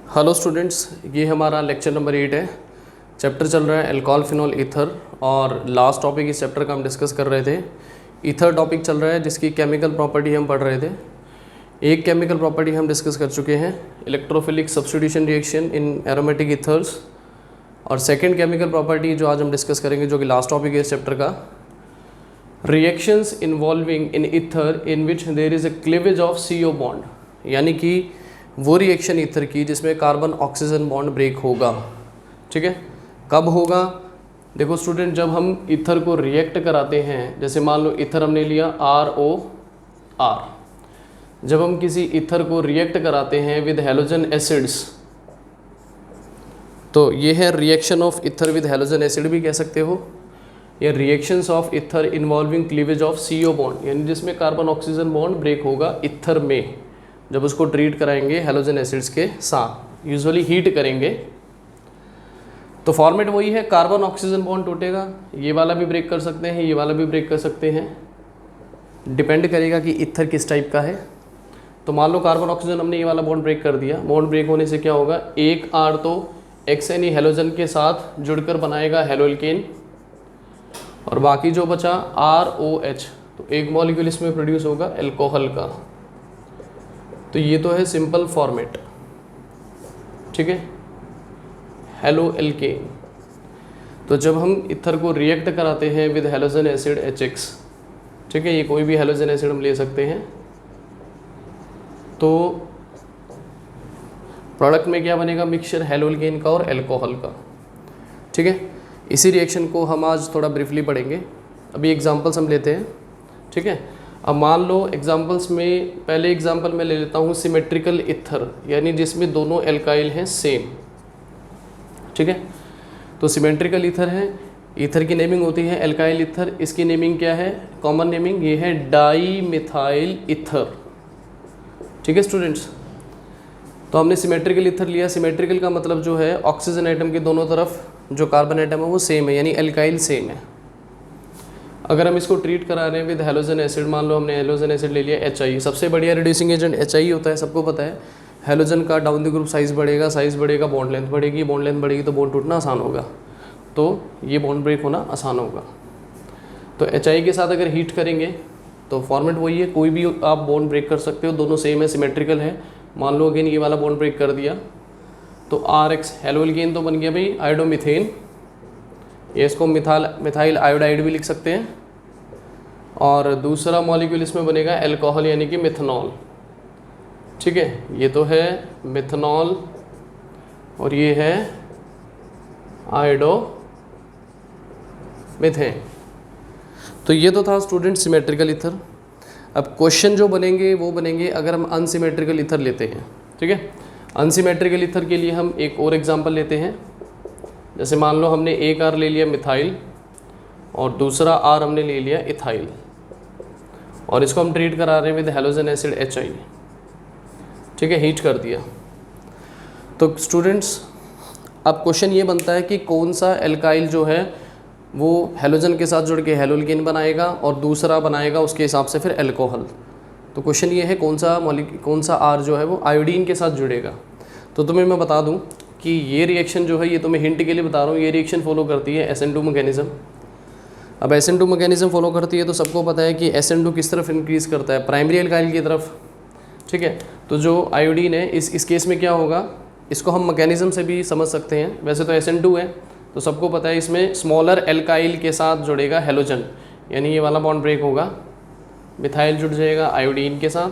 Hello students, ये हमारा lecture number 8 है। चैप्टर चल रहा है अल्कोहल फिनोल ईथर और लास्ट टॉपिक इस चैप्टर का हम डिस्कस कर रहे थे। ईथर टॉपिक चल रहा है जिसकी केमिकल प्रॉपर्टी हम पढ़ रहे थे। एक केमिकल प्रॉपर्टी हम डिस्कस कर चुके हैं, electrophilic substitution reaction in aromatic ethers. और सेकेंड केमिकल प्रॉपर्टी जो आज हम डिस्कस करेंगे, जो कि लास्ट टॉपिक है इस चैप्टर का, reactions involving in ether in which there is a cleavage of CO bond, यानी कि वो रिएक्शन ईथर की जिसमें कार्बन ऑक्सीजन बॉन्ड ब्रेक होगा। ठीक है, कब होगा? देखो स्टूडेंट, जब हम ईथर को रिएक्ट कराते हैं, जैसे मान लो ईथर हमने लिया ROR, जब हम किसी ईथर को रिएक्ट कराते हैं विद हैलोजन एसिड्स, तो ये है reaction of ether with halogen acid भी कह सकते हो, या reactions of ether involving cleavage of CO bond, यानी जिसमें कार्बन ऑक्सीजन बॉन्ड ब्रेक होगा ईथर में, जब उसको ट्रीट कराएंगे हैलोजन एसिड्स के साथ, यूजुअली हीट करेंगे। तो फॉर्मेट वही है, कार्बन ऑक्सीजन बॉन्ड टूटेगा, ये वाला भी ब्रेक कर सकते हैं, ये वाला भी ब्रेक कर सकते हैं, डिपेंड करेगा कि ईथर किस टाइप का है। तो मान लो कार्बन ऑक्सीजन हमने ये वाला बॉन्ड ब्रेक कर दिया, बॉन्ड ब्रेक होने से क्या होगा, एक R तो XNE हैलोजन के साथ जुड़कर बनाएगा हेलोल्केन, और बाकी जो बचा ROH, तो एक मॉलिक्यूल इसमें प्रोड्यूस होगा अल्कोहल का। तो ये तो है सिंपल फॉर्मेट, ठीक है, हेलो एल्केन। तो जब हम ईथर को रिएक्ट कराते हैं विद हैलोजन एसिड HX, ठीक है, ये कोई भी हैलोजन एसिड हम ले सकते हैं, तो प्रोडक्ट में क्या बनेगा, मिक्सचर हेलोल्केन का और अल्कोहल का। ठीक है, इसी रिएक्शन को हम आज थोड़ा ब्रीफली पढ़ेंगे। अभी एग्जांपल्स हम लेते हैं। ठीक है, अब मान लो एग्जांपल्स में, पहले एग्जांपल मैं ले लेता हूँ सिमेट्रिकल ईथर, यानी जिसमें दोनों एल्काइल हैं सेम। ठीक है, तो सिमेट्रिकल ईथर है, ईथर की नेमिंग होती है एल्काइल ईथर, इसकी नेमिंग क्या है, कॉमन नेमिंग ये है डाई मिथाइल ईथर। ठीक है स्टूडेंट्स, तो हमने सिमेट्रिकल ईथर लिया। सिमेट्रिकल का मतलब जो है ऑक्सीजन एटम के दोनों तरफ जो कार्बन एटम है वो सेम है, यानी एल्काइल सेम है। अगर हम इसको ट्रीट करा रहे हैं विद हैलोजन एसिड, मान लो हमने हैलोजन एसिड ले लिया HI, सबसे बढ़िया रिड्यूसिंग एजेंट HI होता है, सबको पता है। हैलोजन का डाउन द ग्रुप साइज बढ़ेगा, बॉन्ड लेंथ बढ़ेगी, बॉन्ड लेंथ बढ़ेगी तो बॉन्ड टूटना आसान होगा, तो ये बॉन्ड ब्रेक होना आसान होगा। तो HI के साथ अगर हीट करेंगे तो फॉर्मेट वही है, कोई भी आप बॉन्ड ब्रेक कर सकते हो, दोनों सेम है, सिमेट्रिकल है। मान लो अगेन ये वाला बॉन्ड ब्रेक कर दिया, तो RX हेलोल्केन तो बन गया भाई आयोडोमिथेन, ये इसको मिथाइल आयोडाइड भी लिख सकते हैं, और दूसरा मॉलिक्यूल इसमें बनेगा अल्कोहल यानी कि मिथनॉल। ठीक है, ये तो है मिथनॉल और ये है आयोडोमिथेन। तो ये तो था स्टूडेंट सिमेट्रिकल ईथर। अब क्वेश्चन जो बनेंगे वो बनेंगे अगर हम अनसिमेट्रिकल ईथर लेते हैं। ठीक है, अनसिमेट्रिकल ईथर के लिए हम एक और एग्जांपल लेते हैं। जैसे मान लो हमने एक R ले लिया मिथाइल और दूसरा R हमने ले लिया इथाइल, और इसको हम ट्रीट करा रहे हैं विद हैलोजन एसिड HI। ठीक है, हीट कर दिया। तो स्टूडेंट्स अब क्वेश्चन ये बनता है कि कौन सा एल्काइल जो है वो हैलोजन के साथ जुड़ के हेलोल्केन बनाएगा और दूसरा बनाएगा उसके हिसाब से फिर अल्कोहल। तो क्वेश्चन ये है कौन सा R जो है वो आयोडीन के साथ जुड़ेगा। तो तुम्हें मैं बता दूं कि ये रिएक्शन जो है, ये तुम्हें हिंट के लिए बता रहा हूँ, ये रिएक्शन फॉलो करती है SN2 मैकेनिज्म। अब SN2 मैकेनिज्म फॉलो करती है तो सबको पता है कि SN2 किस तरफ इंक्रीज़ करता है, प्राइमरी एल्काइल की तरफ। ठीक है, तो जो आयोडीन है इस केस में क्या होगा, इसको हम मैकेनिज्म से भी समझ सकते हैं। वैसे तो SN2 है तो सबको पता है इसमें स्मॉलर एल्काइल के साथ जुड़ेगा हेलोजन, यानी ये वाला बॉन्ड ब्रेक होगा, मिथाइल जुड़ जाएगा आयोडीन के साथ,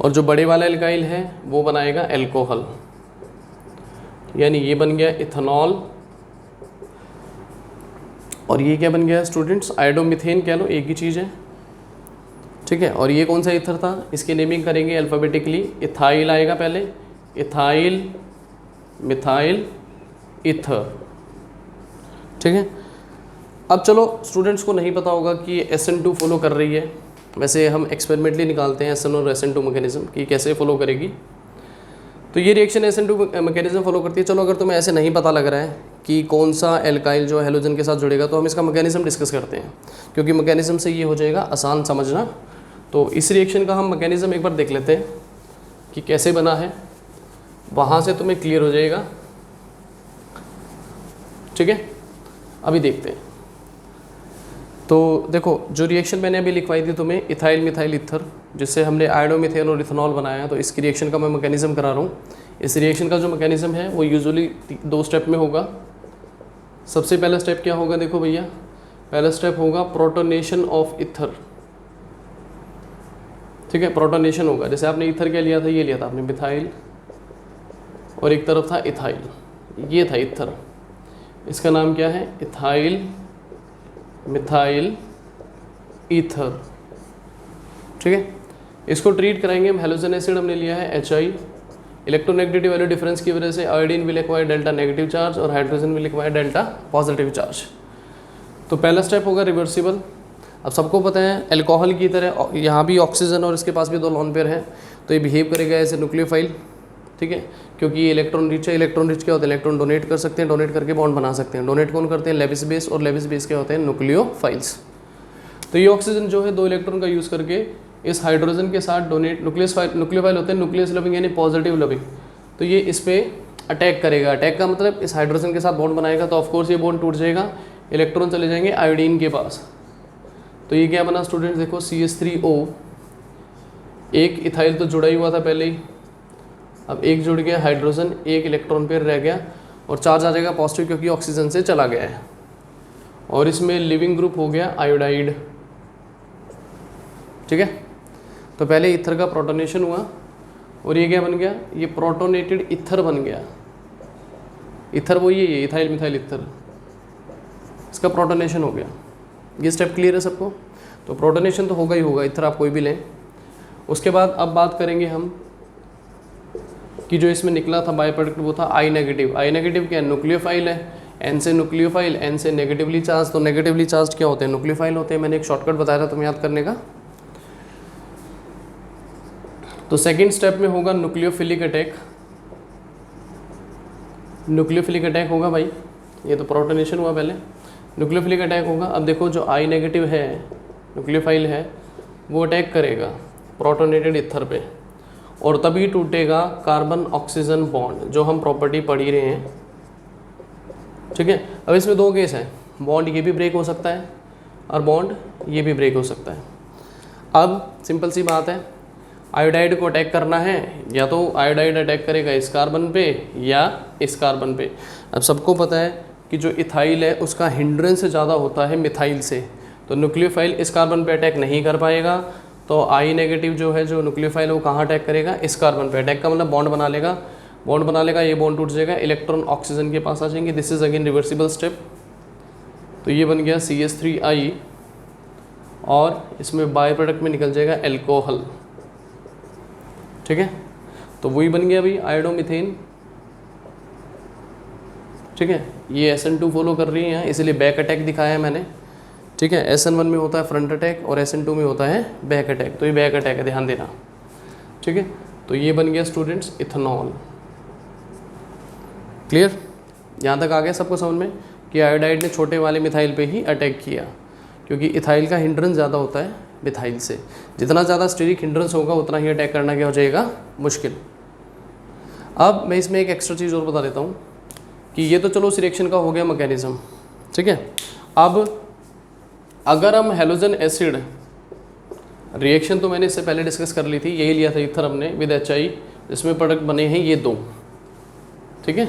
और जो बड़े वाला एल्काइल है वो बनाएगा अल्कोहल, यानी ये बन गया इथेनॉल, और ये क्या बन गया स्टूडेंट्स, आयोडोमिथेन कह लो, एक ही चीज़ है। ठीक है, और ये कौन सा ईथर था, इसकी नेमिंग करेंगे अल्फ़ाबेटिकली। इथाइल आएगा पहले, इथाइल, मिथाइल, ईथर। ठीक है, अब चलो स्टूडेंट्स को नहीं पता होगा कि SN2 फॉलो कर रही है, वैसे हम एक्सपेरिमेंटली निकालते हैं SN और SN2 मैकेनिज्म कि कैसे फॉलो करेगी। तो ये रिएक्शन SN2 मैकेनिज्म फॉलो करती है। चलो अगर तुम्हें ऐसे नहीं पता लग रहा है कि कौन सा एल्काइल जो हैलोजन के साथ जुड़ेगा, तो हम इसका मैकेनिज्म डिस्कस करते हैं, क्योंकि मैकेनिज्म से ये हो जाएगा आसान समझना। तो इस रिएक्शन का हम मैकेनिज्म एक बार देख लेते हैं। कि कैसे बना है, वहाँ से तुम्हें क्लियर हो जाएगा। ठीक है, अभी देखते हैं। तो देखो जो रिएक्शन मैंने अभी लिखवाई थी तुम्हें, इथाइल मिथाइल ईथर, जिससे हमने आयोडोमिथेन और इथेनॉल बनाया, तो इसकी रिएक्शन का मैं मैकेनिज्म करा रहा हूँ। इस रिएक्शन का जो मैकेनिज्म है वो यूजुअली 2 स्टेप में होगा। सबसे पहला स्टेप क्या होगा, देखो भैया, पहला स्टेप होगा प्रोटोनेशन ऑफ ईथर। ठीक है, प्रोटोनेशन होगा। जैसे आपने ईथर क्या लिया था, ये लिया था आपने मिथाइल, और एक तरफ था इथाइल, ये था ईथर। इसका नाम क्या है, इथाइल मिथाइल ईथर। ठीक है, इसको ट्रीट कराएंगे हम। हैलोजन एसिड हमने लिया है HI, इलेक्ट्रोनेगेटिविटी वैल्यू डिफरेंस की वजह से iodine will acquire delta negative charge और hydrogen will acquire delta positive charge. तो पहला स्टेप होगा रिवर्सिबल। अब सबको पता है अल्कोहल की तरह यहाँ भी ऑक्सीजन और इसके पास भी 2 लोन पेयर हैं, तो ये बिहेव करेगा एज ए न्यूक्लियोफाइल। ठीक है, क्योंकि ये इलेक्ट्रॉन रिच है। इलेक्ट्रॉन रिच क्या होता है, इलेक्ट्रॉन डोनेट कर सकते हैं, डोनेट करके बॉन्ड बना सकते हैं। डोनेट कौन करते हैं, लेविस बेस, और लेविस बेस क्या होते हैं, न्यूक्लियोफाइल्स। तो ये ऑक्सीजन जो है 2 इलेक्ट्रॉन का यूज़ करके इस हाइड्रोजन के साथ डोनेट, न्यूक्लियोफाइल होते हैं न्यूक्लियस लविंग यानी पॉजिटिव लविंग, तो ये इस पर अटैक करेगा। अटैक का मतलब इस हाइड्रोजन के साथ बॉन्ड बनाएगा, तो ऑफकोर्स ये बॉन्ड टूट जाएगा, इलेक्ट्रॉन चले जाएंगे आयोडीन के पास। तो ये क्या बना स्टूडेंट्स, देखो CH3O, एक इथाइल तो जुड़ा ही हुआ था पहले ही, अब एक जुड़ गया हाइड्रोजन, एक इलेक्ट्रॉन पेयर रह गया और चार्ज आ जाएगा पॉजिटिव क्योंकि ऑक्सीजन से चला गया है, और इसमें लिविंग ग्रुप हो गया आयोडाइड। ठीक है, तो पहले ईथर का प्रोटोनेशन हुआ और ये क्या बन गया, ये प्रोटोनेटेड ईथर बन गया। ईथर वो ये इथाइल मिथाइल ईथर, इसका प्रोटोनेशन हो गया। ये स्टेप क्लियर है सबको। तो प्रोटोनेशन तो होगा ही होगा, ईथर आप कोई भी लें। उसके बाद अब बात करेंगे हम कि जो इसमें निकला था बाय प्रोडक्ट वो था I नेगेटिव। I नेगेटिव क्या है, न्यूक्लियोफाइल है। N से न्यूक्लियोफाइल, N से नेगेटिवली चार्ज, तो नेगेटिवली चार्ज क्या होते हैं, न्यूक्लियोफाइल होते हैं। मैंने एक शॉर्टकट बताया था तुम्हें याद करने का। तो सेकंड स्टेप में होगा न्यूक्लियोफिलिक अटैक। न्यूक्लियोफिलिक अटैक होगा भाई, ये तो प्रोटोनेशन हुआ पहले, न्यूक्लियोफिलिक अटैक होगा। अब देखो जो I नेगेटिव है, न्यूक्लियोफाइल है, वो अटैक करेगा प्रोटोनेटेड ईथर पे, और तभी टूटेगा कार्बन ऑक्सीजन बॉन्ड, जो हम प्रॉपर्टी पढ़ ही रहे हैं। ठीक है, अब इसमें 2 केस हैं, बॉन्ड ये भी ब्रेक हो सकता है और बॉन्ड ये भी ब्रेक हो सकता है। अब सिंपल सी बात है, आयोडाइड को अटैक करना है, या तो आयोडाइड अटैक करेगा इस कार्बन पे या इस कार्बन पे। अब सबको पता है कि जो इथाइल है उसका हिंड्रेंस ज़्यादा होता है मिथाइल से, तो न्यूक्लियोफाइल इस कार्बन पे अटैक नहीं कर पाएगा। तो I नेगेटिव जो है, जो न्यूक्लियोफाइल है, वो कहाँ अटैक करेगा, इस कार्बन पे। अटैक का मतलब बॉन्ड बना लेगा, बॉन्ड बना लेगा, ये बॉन्ड टूट जाएगा, इलेक्ट्रॉन ऑक्सीजन के पास आ जाएंगे। This is again reversible step. तो ये बन गया CH3I, और इसमें बाय प्रोडक्ट में निकल जाएगा एल्कोहल। ठीक है, तो वही बन गया भाई आयोडोमिथेन। ठीक है, ये SN2 फॉलो कर रही है, इसलिए बैक अटैक दिखाया है मैंने। ठीक है, SN1 में होता है फ्रंट अटैक और SN2 में होता है बैक अटैक, तो ये बैक अटैक है, ध्यान देना। ठीक है, तो ये बन गया स्टूडेंट्स इथेनॉल। क्लियर, यहाँ तक आ गया सबको समझ में कि आयोडाइड ने छोटे वाले मिथाइल पे ही अटैक किया, क्योंकि इथाइल का हिंड्रेंस ज़्यादा होता है मिथाइल से। जितना ज़्यादा स्टेरिक हिंड्रेंस होगा उतना ही अटैक करना क्या हो जाएगा, मुश्किल। अब मैं इसमें एक एक्स्ट्रा चीज़ और बता देता हूँ कि ये तो चलो उस रिएक्शन का हो गया मैकेनिज्म। ठीक है, अब अगर हम हैलोजन एसिड रिएक्शन, तो मैंने इससे पहले डिस्कस कर ली थी, यही लिया था ईथर हमने विद HI, इसमें प्रोडक्ट बने हैं ये 2। ठीक है,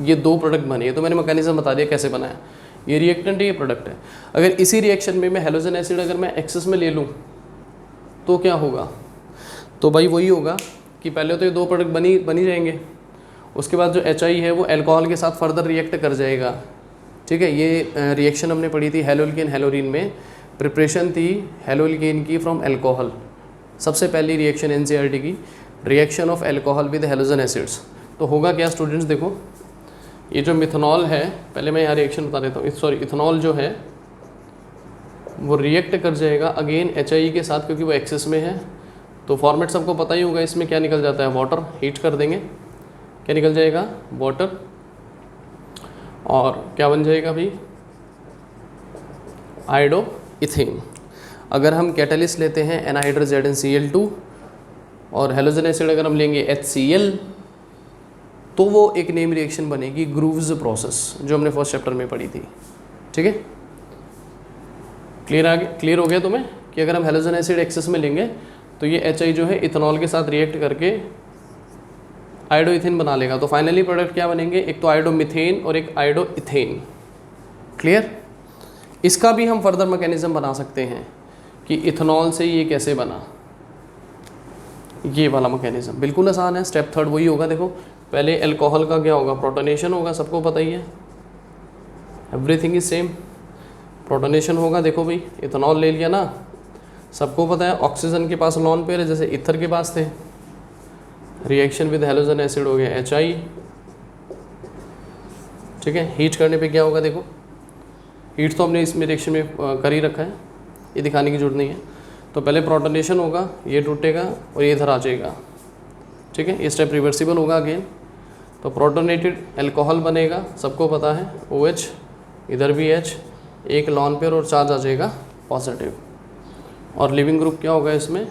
ये 2 प्रोडक्ट बने, तो मैंने मैकेनिज्म बता दिया कैसे बनाया। ये रिएक्टेंट है, ये प्रोडक्ट है। अगर इसी रिएक्शन में मैं हैलोजन एसिड अगर मैं एक्सेस में ले लूँ तो क्या होगा, तो भाई वही होगा कि पहले तो ये 2 प्रोडक्ट बनी जाएंगे, उसके बाद जो HI है वो अल्कोहल के साथ फर्दर रिएक्ट कर जाएगा। ठीक है, ये रिएक्शन हमने पढ़ी थी हेलोल्केन हेलोरीन में, प्रिपरेशन थी हेलोल्केन की फ्रॉम अल्कोहल। सबसे पहली रिएक्शन NCERT की, reaction of alcohol with halogen acids. तो होगा क्या स्टूडेंट्स, देखो ये जो मिथेनॉल है, पहले मैं यहाँ रिएक्शन बता देता हूँ, सॉरी इथेनॉल जो है वो रिएक्ट कर जाएगा अगेन HI के साथ, क्योंकि वो एक्सेस में है। तो फॉर्मेट सबको पता ही होगा, इसमें क्या निकल जाता है, वाटर, हीट कर देंगे, क्या निकल जाएगा, वाटर, और क्या बन जाएगा भाई, आयोडो इथेन। अगर हम कैटलिस्ट लेते हैं एनहाइड्रो ZnCl2 और हेलोजन एसिड अगर हम लेंगे HCl, तो वो एक नेम रिएक्शन बनेगी ग्रूव्स प्रोसेस, जो हमने फर्स्ट चैप्टर में पढ़ी थी। ठीक है, क्लियर हो गया तुम्हें कि अगर हम हेलोजन एसिड एक्सेस में लेंगे तो ये HI जो है इथेनॉल के साथ रिएक्ट करके आयोडोइथेन बना लेगा। तो फाइनली प्रोडक्ट क्या बनेंगे, एक तो आयोडोमिथेन और एक आयोडोइथेन। क्लियर। इसका भी हम फर्दर मैकेनिज्म बना सकते हैं कि इथेनॉल से ये कैसे बना, ये वाला मैकेनिज्म बिल्कुल आसान है। स्टेप थर्ड वही होगा। देखो पहले अल्कोहल का क्या होगा, प्रोटोनेशन होगा, सबको पता ही है, एवरीथिंग इज सेम। प्रोटोनेशन होगा, देखो भाई इथेनॉल ले लिया ना, सबको पता है ऑक्सीजन के पास लॉन पेयर है जैसे ईथर के पास थे, रिएक्शन विद हेलोजन एसिड हो गया HI। ठीक है, हीट करने पे क्या होगा, देखो हीट तो हमने इस रिएक्शन में कर ही रखा है, ये दिखाने की जरूरत नहीं है। तो पहले प्रोटोनेशन होगा, ये टूटेगा और ये इधर आ जाएगा। ठीक है, ये स्टेप रिवर्सिबल होगा अगेन। तो प्रोटोनेटेड अल्कोहल बनेगा, सबको पता है OH, इधर भी H, एक लॉन पेयर और चार्ज आ जाएगा पॉजिटिव। और लिविंग ग्रुप क्या होगा इसमें,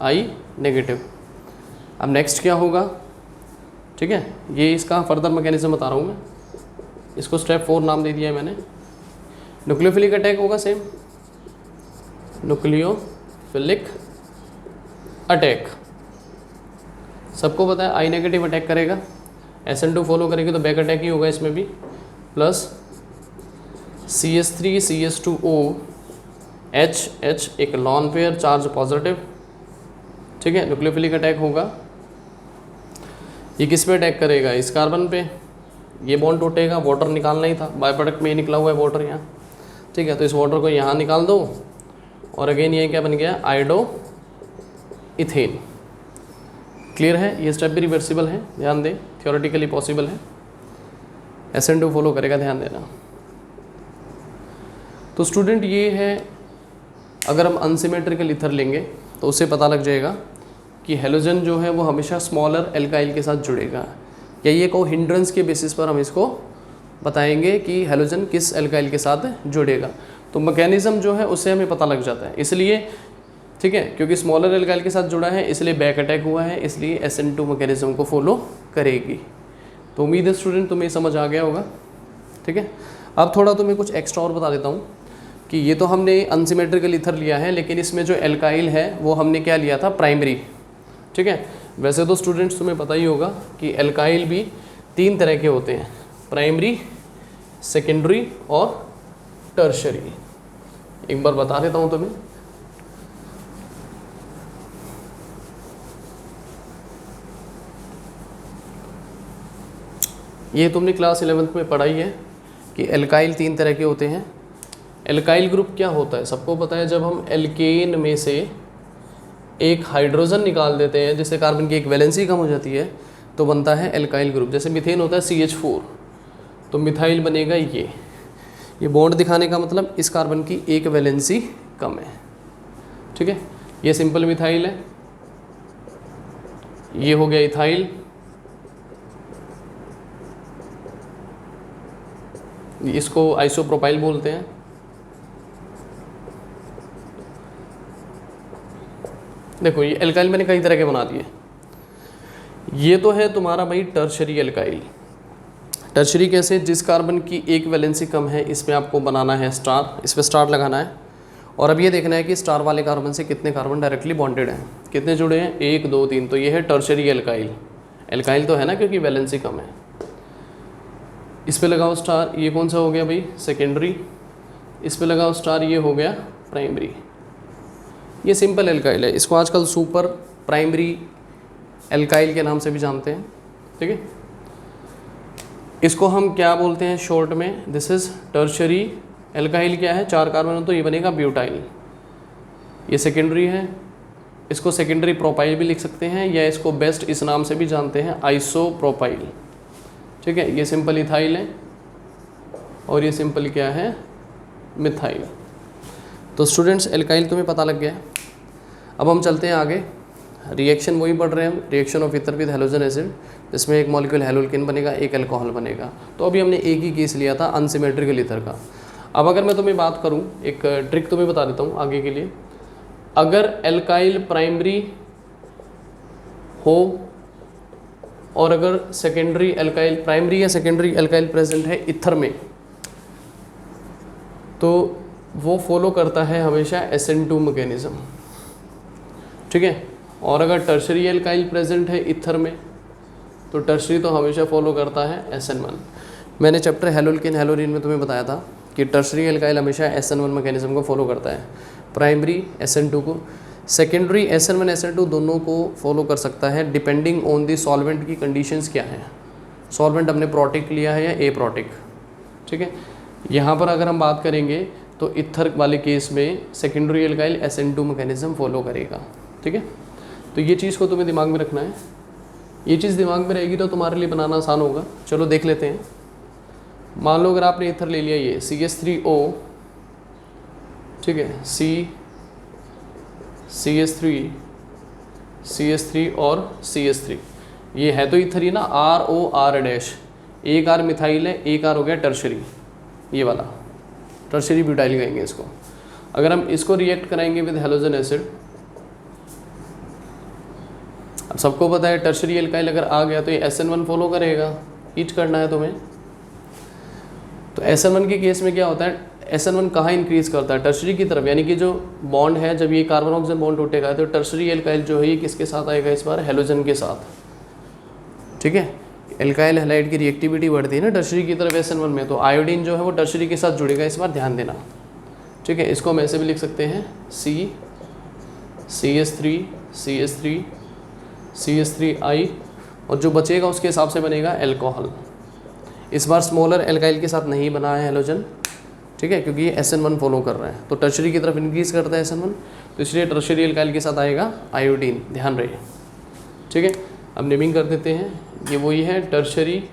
I नेगेटिव। अब नेक्स्ट क्या होगा, ठीक है, ये इसका फर्दर मैकेनिज्म बता रहा हूँ मैं, इसको स्टेप 4 नाम दे दिया है मैंने। न्यूक्लियोफिलिक अटैक होगा सेम, न्यूक्लियोफिलिक अटैक सबको पता है, I नेगेटिव अटैक करेगा, SN2 फॉलो करेगी तो बैक अटैक ही होगा इसमें भी, प्लस CH3 CH2O H एक लॉन पेयर चार्ज पॉजिटिव। ठीक है, न्यूक्लियोफिलिक अटैक होगा, ये किस पे अटैक करेगा, इस कार्बन पे, ये बॉन्ड टूटेगा, वाटर निकालना ही था, बाय प्रोडक्ट में ही निकला हुआ है वाटर यहाँ। ठीक है, तो इस वाटर को यहाँ निकाल दो और अगेन ये क्या बन गया, आयोडो इथेन। क्लियर है, ये स्टेप भी रिवर्सिबल है, ध्यान दें, थियोरेटिकली पॉसिबल है, SN2 फॉलो करेगा, ध्यान देना। तो स्टूडेंट ये है, अगर हम अनसिमेट्रिकल ईथर लेंगे तो उससे पता लग जाएगा कि हेलोजन जो है वो हमेशा स्मॉलर एल्काइल के साथ जुड़ेगा, या ये को हिंड्रेंस के बेसिस पर हम इसको बताएंगे कि हेलोजन किस एल्काइल के साथ जुड़ेगा। तो मैकेनिज्म जो है उससे हमें पता लग जाता है, इसलिए ठीक है, क्योंकि स्मॉलर एल्काइल के साथ जुड़ा है इसलिए बैक अटैक हुआ है, इसलिए SN2 मैकेनिज्म को फॉलो करेगी। तो उम्मीद है स्टूडेंट तुम्हें समझ आ गया होगा। ठीक है, अब थोड़ा तुम्हें कुछ एक्स्ट्रा और बता देता हूँ कि ये तो हमने अनसिमेट्रिकल ईथर लिया है, लेकिन इसमें जो एल्काइल है वो हमने क्या लिया था, प्राइमरी। ठीक है, वैसे तो स्टूडेंट्स तुम्हें पता ही होगा कि एल्काइल भी 3 तरह के होते हैं, प्राइमरी, सेकेंडरी और टर्शरी। एक बार बता देता हूँ तुम्हें, ये तुमने क्लास 11th में पढ़ाई है कि एल्काइल 3 तरह के होते हैं। एल्काइल ग्रुप क्या होता है, सबको पता है, जब हम एल्केन में से एक हाइड्रोजन निकाल देते हैं जिससे कार्बन की एक वैलेंसी कम हो जाती है तो बनता है एल्काइल ग्रुप। जैसे मीथेन होता है CH4, तो मिथाइल बनेगा ये बॉन्ड दिखाने का मतलब इस कार्बन की एक वैलेंसी कम है। ठीक है, ये सिंपल मिथाइल है, ये हो गया इथाइल, इसको आइसोप्रोपाइल बोलते हैं। देखो ये एल्काइल मैंने कई तरह के बना दिए, ये तो है तुम्हारा भाई टर्शरी एल्काइल। टर्शरी कैसे, जिस कार्बन की एक वैलेंसी कम है इस पे आपको बनाना है स्टार, इस पे स्टार लगाना है, और अब ये देखना है कि स्टार वाले कार्बन से कितने कार्बन डायरेक्टली बॉन्डेड हैं, कितने जुड़े हैं, 1 2 3, तो ये है टर्शरी एल्काइल। एल्काइल तो है ना क्योंकि वैलेंसी कम है। इस पे लगाओ स्टार, ये कौन सा हो गया भाई, सेकेंडरी। इस पे लगाओ स्टार, ये हो गया प्राइमरी। ये सिंपल एल्काइल है, इसको आजकल सुपर प्राइमरी एल्काइल के नाम से भी जानते हैं। ठीक है, इसको हम क्या बोलते हैं शॉर्ट में, दिस इज टर्शरी एल्काइल। क्या है, 4 कार्बन हो तो ये बनेगा ब्यूटाइल। ये सेकेंडरी है, इसको सेकेंडरी प्रोपाइल भी लिख सकते हैं, या इसको बेस्ट इस नाम से भी जानते हैं, आइसोप्रोपाइल। ठीक है, ये सिंपल इथाइल है और ये सिंपल क्या है, मिथाइल। तो स्टूडेंट्स एल्काइल तुम्हें पता लग गया। अब हम चलते हैं आगे, रिएक्शन वही पढ़ रहे हैं हम, reaction of ether with halogen acid, जिसमें एक मॉलिक्यूल हेलोल्केन बनेगा, एक अल्कोहल बनेगा। तो अभी हमने एक ही केस लिया था अनसिमेट्रिकल ईथर का। अब अगर मैं तुम्हें बात करूं, एक ट्रिक तुम्हें बता देता हूं आगे के लिए। अगर एल्काइल प्राइमरी हो और अगर सेकेंडरी एल्काइल, प्राइमरी या सेकेंडरी एल्काइल प्रेजेंट है ईथर में, तो वो फॉलो करता है हमेशा SN2 मैकेनिज्म, ठीक है। और अगर टर्शरी एल्काइल प्रेजेंट है ईथर में, तो टर्शरी तो हमेशा फॉलो करता है SN1। मैंने चैप्टर हेलोल्केन हेलोरिन में तुम्हें बताया था कि टर्शरी एल्काइल हमेशा SN1 मैकेनिज्म को फॉलो करता है, प्राइमरी SN2 को, सेकेंडरी SN1 SN2 दोनों को फॉलो कर सकता है डिपेंडिंग ऑन दी सॉल्वेंट की कंडीशंस क्या हैं। सॉल्वेंट हमने प्रोटिक लिया है या एप्रोटिक, ठीक है। यहाँ पर अगर हम बात करेंगे तो ईथर वाले केस में secondary alkyl SN2 mechanism follow करेगा, ठीक है। तो ये चीज़ को तुम्हें दिमाग में रखना है, ये चीज़ दिमाग में रहेगी तो तुम्हारे लिए बनाना आसान होगा। चलो देख लेते हैं। मान लो अगर आपने ईथर ले लिया ये CH3O, ठीक है, CH3 और CH3, ये है तो ईथर ही ना, ROR', एक R मिथाइल है, एक R हो गया टर्शरी, ये वाला टर्शरी ब्यूटाइल कहेंगे इसको। अगर हम इसको रिएक्ट कराएंगे विद हेलोजन एसिड, अब सबको पता है टर्शरी एल्काइल अगर आ गया तो ये SN1 फॉलो करेगा, हीट करना है तुम्हें। तो SN1 के केस में क्या होता है, SN1 कहाँ इंक्रीज करता है, टर्शरी की तरफ, यानी कि जो बॉन्ड है, जब ये कार्बन ऑक्सीजन बॉन्ड टूटेगा तो टर्शरी एल्काइल जो है ये किसके साथ आएगा इस बार, हेलोजन के साथ, ठीक है। एल्काइल हैलाइड की रिएक्टिविटी बढ़ती है ना टर्शरी की तरफ SN1 में, तो आयोडीन जो है वो टर्शरी के साथ जुड़ेगा, इस बार ध्यान देना, ठीक है। इसको हम ऐसे भी लिख सकते हैं CH3I, और जो बचेगा उसके हिसाब से बनेगा एल्कोहल। इस बार स्मॉलर एल्काइल के साथ नहीं बना है हेलोजन, ठीक है, क्योंकि ये SN1 फॉलो कर रहा है, तो टर्शरी की तरफ इंक्रीज करता है SN1, तो इसलिए टर्शरी एल्काइल के साथ आएगा आयोडीन, ध्यान रहे, ठीक है। अब नेमिंग कर देते हैं, ये वही है टर्शरी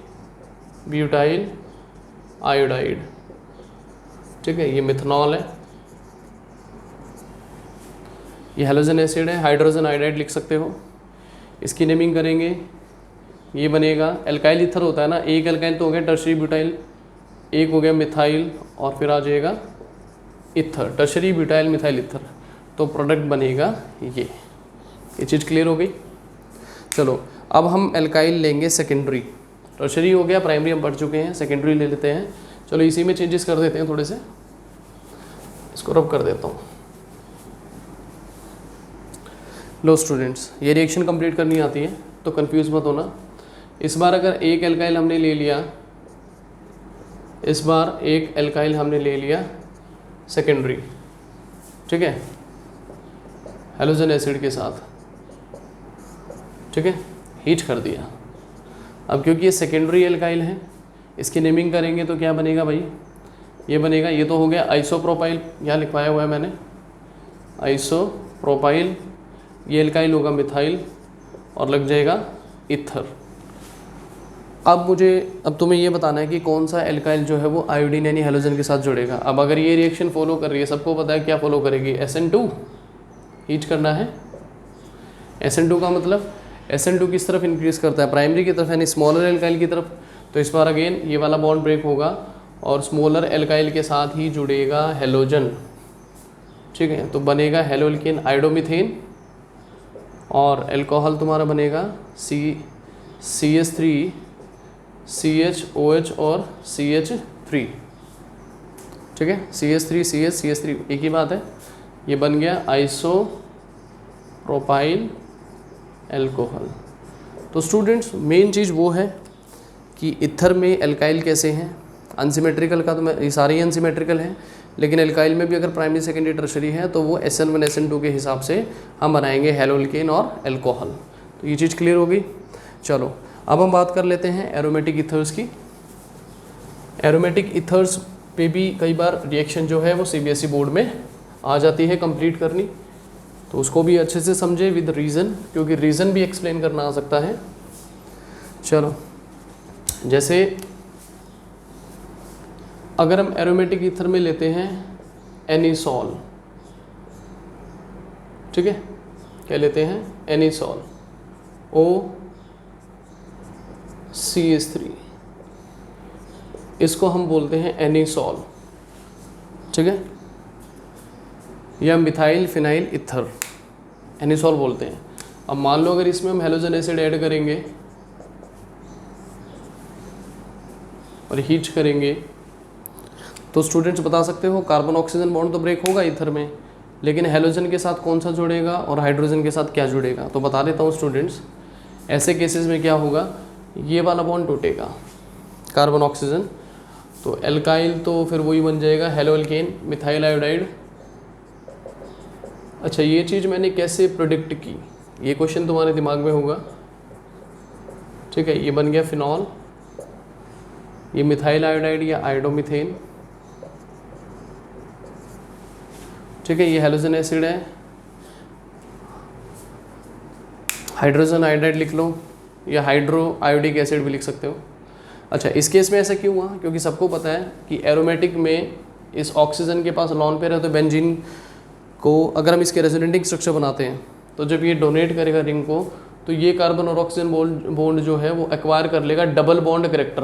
ब्यूटाइल आयोडाइड, ठीक है, ये मिथनॉल है, ये हेलोजन एसिड है, हाइड्रोजन आयोडाइड लिख सकते हो। इसकी नेमिंग करेंगे, ये बनेगा एल्काइल ईथर होता है ना, एक एल्काइल तो हो गया टर्शरी ब्यूटाइल, एक हो गया मिथाइल, और फिर आ जाएगा ether, tertiary butyl methyl ether, तो प्रोडक्ट बनेगा ये चीज़ क्लियर हो गई। चलो अब हम एल्काइल लेंगे सेकेंडरी, टर्शरी हो गया, प्राइमरी हम पढ़ चुके हैं, सेकेंडरी ले लेते हैं। चलो इसी में चेंजेस कर देते हैं थोड़े से, इसको रब कर देता हूँ। लो स्टूडेंट्स, ये रिएक्शन कंप्लीट करनी आती है तो कंफ्यूज मत होना। इस बार अगर एक एल्काइल हमने ले लिया, इस बार एक एल्काइल हमने ले लिया सेकेंडरी, ठीक है, हेलोजन एसिड के साथ, ठीक है, हीट कर दिया। अब क्योंकि ये सेकेंडरी एल्काइल है, इसकी नेमिंग करेंगे तो क्या बनेगा भाई, ये बनेगा, ये तो हो गया आइसोप्रोपाइल, यहाँ लिखवाया हुआ है मैंने आइसोप्रोपाइल, ये एल्काइल होगा मिथाइल, और लग जाएगा ईथर। अब तुम्हें ये बताना है कि कौन सा एल्काइल जो है वो आयोडीन यानी हेलोजन के साथ जुड़ेगा। अब अगर ये रिएक्शन फॉलो कर रही है, सबको पता है क्या फॉलो करेगी, SN2 हीट करना है। SN2 का मतलब SN2 किस तरफ इंक्रीज करता है, प्राइमरी की तरफ, यानी स्मॉलर एल्काइल की तरफ। तो इस बार अगेन ये वाला बॉन्ड ब्रेक होगा और स्मॉलर एल्काइल के साथ ही जुड़ेगा हेलोजन, ठीक है, तो बनेगा हेलोल्केन आयोडोमिथेन, और एल्कोहल तुम्हारा बनेगा CH3 CHOH और CH3, ठीक है, CH3 CH3 एक ही बात है, ये बन गया आइसोप्रोपाइल एल्कोहल। तो स्टूडेंट्स मेन चीज़ वो है कि ईथर में एल्काइल कैसे हैं, अनसिमेट्रिकल का तो मैं, ये सारे ही अनसिमेट्रिकल हैं, लेकिन एल्काइल में भी अगर प्राइमरी सेकेंडरी टर्शरी है तो वो SN1 SN2 के हिसाब से हम बनाएंगे हेलोल्केन और एल्कोहल। तो ये चीज़ क्लियर हो गई। चलो अब हम बात कर लेते हैं एरोमेटिक ईथर्स की। एरोमेटिक ईथर्स पे भी कई बार रिएक्शन जो है वो CBSE बोर्ड में आ जाती है कंप्लीट करनी, तो उसको भी अच्छे से समझे विद रीज़न, क्योंकि रीज़न भी एक्सप्लेन करना आ सकता है। चलो जैसे अगर हम एरोमेटिक ईथर में लेते हैं एनिसॉल, ठीक है, क्या लेते हैं, एनिसॉल OCH3, इसको हम बोलते हैं एनिसॉल, ठीक है, या मिथाइल फिनाइल ईथर एनिसॉल बोलते हैं। अब मान लो अगर इसमें हम हैलोजन एसिड ऐड करेंगे और हीट करेंगे तो स्टूडेंट्स बता सकते हो कार्बन ऑक्सीजन बॉन्ड तो ब्रेक होगा ईथर में, लेकिन हैलोजन के साथ कौन सा जुड़ेगा और हाइड्रोजन के साथ क्या जुड़ेगा। तो बता देता हूँ स्टूडेंट्स, ऐसे केसेस में क्या होगा, ये वाला बॉन्ड टूटेगा कार्बन ऑक्सीजन, तो एल्काइल तो फिर वही बन जाएगा हेलो एल्केन मिथाइल आयोडाइड। अच्छा ये चीज़ मैंने कैसे प्रोडिक्ट की, ये क्वेश्चन तुम्हारे दिमाग में होगा, ठीक है। ये बन गया फिनॉल, ये मिथाइल आयोडाइड या आयोडोमिथेन, ठीक है। ये हैलोजन एसिड है, हाइड्रोजन आयोडाइड लिख लो या हाइड्रो आयोडिक एसिड भी लिख सकते हो। अच्छा इस केस में ऐसा क्यों हुआ, क्योंकि सबको पता है कि एरोमेटिक में इस ऑक्सीजन के पास लॉन पेयर है, तो बेंजीन को अगर हम इसके रेजोनेटिंग स्ट्रक्चर बनाते हैं तो जब ये डोनेट करेगा रिंग को तो ये कार्बन और ऑक्सीजन बॉन्ड जो है वो एक्वायर कर लेगा डबल बॉन्ड करेक्टर,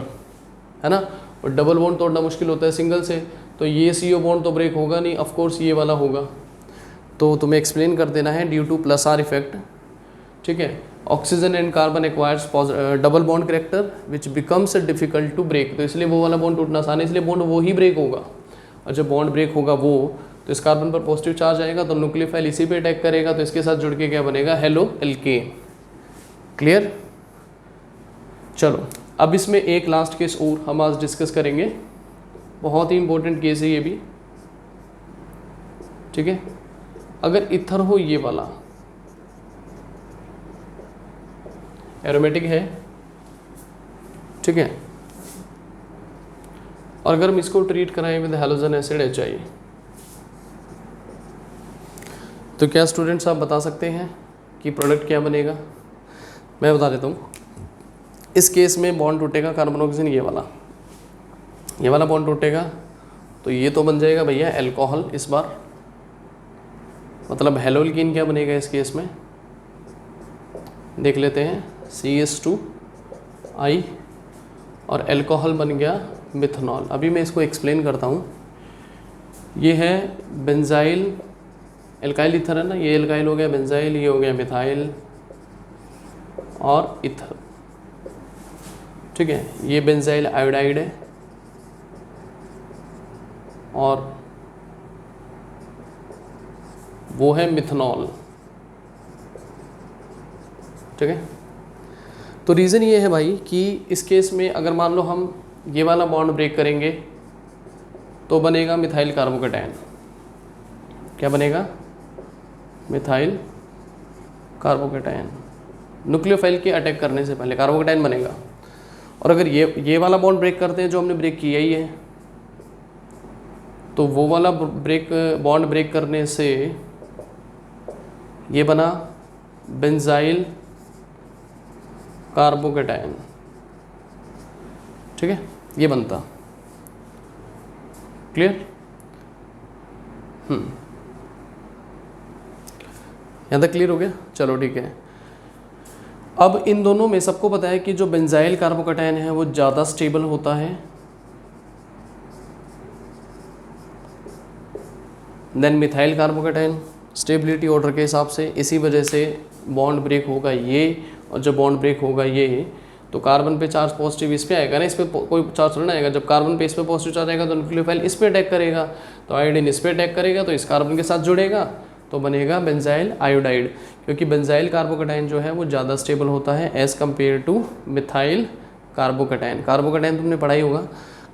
है ना। और डबल बॉन्ड तोड़ना मुश्किल होता है सिंगल से, तो ये CO बॉन्ड तो ब्रेक होगा नहीं, ऑफकोर्स ये वाला होगा। तो तुम्हें एक्सप्लेन कर देना है due to plus R effect, ठीक है। Oxygen and carbon acquires double bond character which becomes difficult to break, तो इसलिए वो वाला बॉन्ड टूटना आसान है, इसलिए बॉन्ड वो ही ब्रेक होगा। और जब बॉन्ड ब्रेक होगा वो, तो इस कार्बन पर पॉजिटिव चार्ज आएगा तो न्यूक्लियोफाइल इसी पे अटैक करेगा, तो इसके साथ जुड़ के क्या बनेगा, हेलो एल्केन। क्लियर। चलो अब इसमें एक लास्ट केस और हम आज डिस्कस करेंगे, बहुत ही इंपॉर्टेंट केस है ये भी, ठीक है। अगर इथर हो ये वाला एरोमेटिक है, ठीक है, और अगर हम इसको ट्रीट कराएं विद हैलोजन एसिड HI, तो क्या स्टूडेंट्स आप बता सकते हैं कि प्रोडक्ट क्या बनेगा। मैं बता देता हूँ। इस केस में बॉन्ड टूटेगा कार्बन ऑक्सीजन, ये वाला बॉन्ड टूटेगा, तो ये तो बन जाएगा भैया एल्कोहल इस बार, मतलब हेलोल्कीन क्या बनेगा इस केस में, देख लेते हैं, CH2I और एल्कोहल बन गया मिथनॉल। अभी मैं इसको एक्सप्लेन करता हूँ। ये है बेंजाइल, एल्काइल ईथर है ना, ये एल्काइल हो गया बेंजाइल, ये हो गया मिथाइल और ईथर, ठीक है। ये बेंजाइल आयोडाइड है और वो है मिथनॉल, ठीक है। तो रीज़न ये है भाई कि इस केस में अगर मान लो हम ये वाला बॉन्ड ब्रेक करेंगे तो बनेगा मिथाइल कार्बोकेटायन, क्या बनेगा, मिथाइल कार्बोकेटायन, न्यूक्लियोफाइल के अटैक करने से पहले कार्बोकेटायन बनेगा। और अगर ये वाला बॉन्ड ब्रेक करते हैं जो हमने ब्रेक किया ही है, तो वो वाला बॉन्ड ब्रेक करने से ये बना बेंजाइल कार्बोकेटायन, ठीक है, ये बनता। क्लियर। यहाँ तक क्लियर हो गया। चलो ठीक है। अब इन दोनों में सबको पता है कि जो बेंजाइल कार्बोकेटायन है वो ज़्यादा स्टेबल होता है than methyl carbocation stability order के हिसाब से। इसी वजह से बॉन्ड ब्रेक होगा ये, और जब बॉन्ड ब्रेक होगा ये तो कार्बन पे चार्ज पॉजिटिव इस पे आएगा ना, इस पे कोई चार्ज थोड़ा ना आएगा। जब कार्बन पे इस पे पॉजिटिव चार्ज आएगा तो न्यूक्लियोफाइल इस पे अटैक करेगा, तो आयोडीन इस पे अटैक करेगा, तो इस कार्बन के साथ जुड़ेगा तो बनेगा बेंजाइल आयोडाइड, क्योंकि बेंजाइल कार्बोकेटायन जो है वो ज़्यादा स्टेबल होता है as compare to methyl carbocation. Carbocation तुमने पढ़ा ही होगा।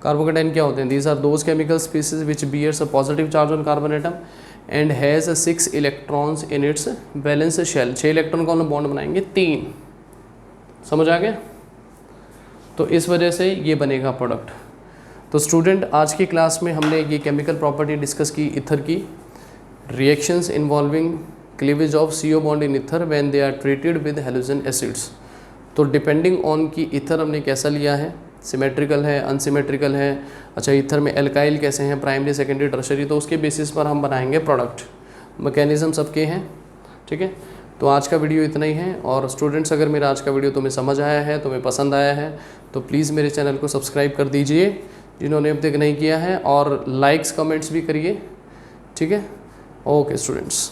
कार्बोकेटायन क्या होते हैं, these are those chemical species which bears a positive charge on carbon atom and has 6 electrons in its valence shell. 6 electron का हम बॉन्ड बनाएंगे 3, समझ आ गया। तो इस वजह से ये बनेगा प्रोडक्ट। तो स्टूडेंट आज की क्लास में हमने ये केमिकल प्रॉपर्टी डिस्कस की ईथर की, reactions involving cleavage of CO bond in ether when they are treated with halogen acids. तो डिपेंडिंग ऑन की ईथर हमने कैसा लिया है, सिमेट्रिकल है, अनसिमेट्रिकल है, अच्छा ईथर में एल्काइल कैसे हैं, प्राइमरी सेकेंडरी टर्शरी, तो उसके बेसिस पर हम बनाएंगे प्रोडक्ट। मैकेनिज्म सबके हैं, ठीक है। तो आज का वीडियो इतना ही है। और स्टूडेंट्स अगर मेरा आज का वीडियो तुम्हें समझ आया है, तुम्हें पसंद आया है, तो प्लीज़ मेरे चैनल को सब्सक्राइब कर दीजिए जिन्होंने अब तक नहीं किया है, और लाइक्स कमेंट्स भी करिए, ठीक है। Okay students.